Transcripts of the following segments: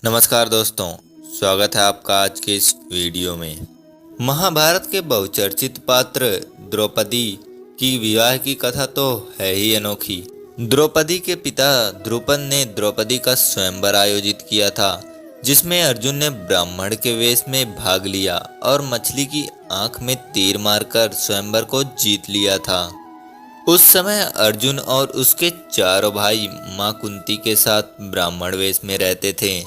नमस्कार दोस्तों, स्वागत है आपका आज के इस वीडियो में। महाभारत के बहुचर्चित पात्र द्रौपदी की विवाह की कथा तो है ही अनोखी। द्रौपदी के पिता द्रुपद ने द्रौपदी का स्वयंवर आयोजित किया था, जिसमें अर्जुन ने ब्राह्मण के वेश में भाग लिया और मछली की आंख में तीर मारकर स्वयंवर को जीत लिया था। उस समय अर्जुन और उसके चारों भाई मां कुंती के साथ ब्राह्मण वेश में रहते थे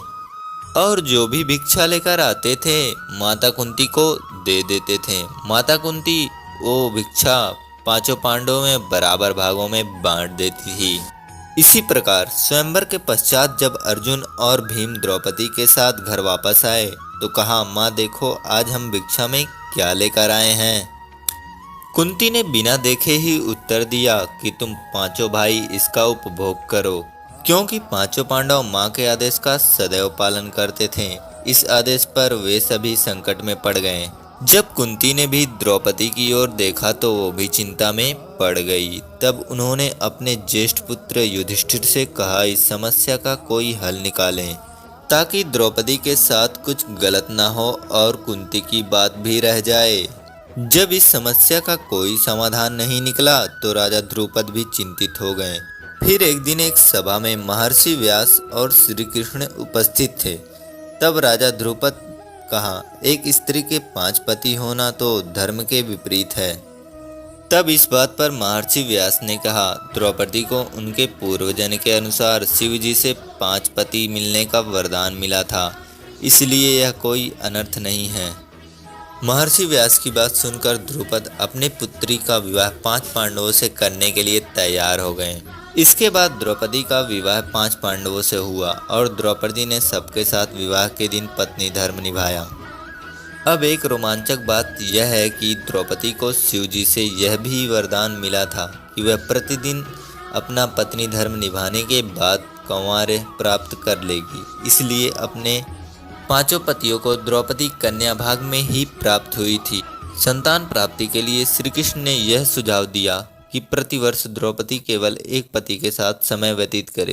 और जो भी भिक्षा लेकर आते थे माता कुंती को दे देते थे। माता कुंती वो भिक्षा पांचों पांडवों में बराबर भागों में बांट देती थी। इसी प्रकार स्वयंवर के पश्चात जब अर्जुन और भीम द्रौपदी के साथ घर वापस आए तो कहा, माँ देखो आज हम भिक्षा में क्या लेकर आए हैं। कुंती ने बिना देखे ही उत्तर दिया कि तुम पांचों भाई इसका उपभोग करो, क्योंकि पांचों पांडव मां के आदेश का सदैव पालन करते थे। इस आदेश पर वे सभी संकट में पड़ गए। जब कुंती ने भी द्रौपदी की ओर देखा तो वो भी चिंता में पड़ गई। तब उन्होंने अपने ज्येष्ठ पुत्र युधिष्ठिर से कहा, इस समस्या का कोई हल निकालें ताकि द्रौपदी के साथ कुछ गलत ना हो और कुंती की बात भी रह जाए। जब इस समस्या का कोई समाधान नहीं निकला तो राजा द्रुपद भी चिंतित हो गए। फिर एक दिन एक सभा में महर्षि व्यास और श्री कृष्ण उपस्थित थे। तब राजा द्रुपद कहा, एक स्त्री के 5 पति होना तो धर्म के विपरीत है। तब इस बात पर महर्षि व्यास ने कहा, द्रौपदी को उनके पूर्वजन के अनुसार शिव जी से 5 पति मिलने का वरदान मिला था, इसलिए यह कोई अनर्थ नहीं है। महर्षि व्यास की बात सुनकर द्रुपद अपने पुत्री का विवाह 5 पांडवों से करने के लिए तैयार हो गए। इसके बाद द्रौपदी का विवाह 5 पांडवों से हुआ और द्रौपदी ने सबके साथ विवाह के दिन पत्नी धर्म निभाया। अब एक रोमांचक बात यह है कि द्रौपदी को शिव जी से यह भी वरदान मिला था कि वह प्रतिदिन अपना पत्नी धर्म निभाने के बाद कौमार्य प्राप्त कर लेगी। इसलिए अपने 5 पतियों को द्रौपदी कन्या भाग में ही प्राप्त हुई थी। संतान प्राप्ति के लिए श्री कृष्ण ने यह सुझाव दिया कि प्रतिवर्ष द्रौपदी केवल एक पति के साथ समय व्यतीत करे।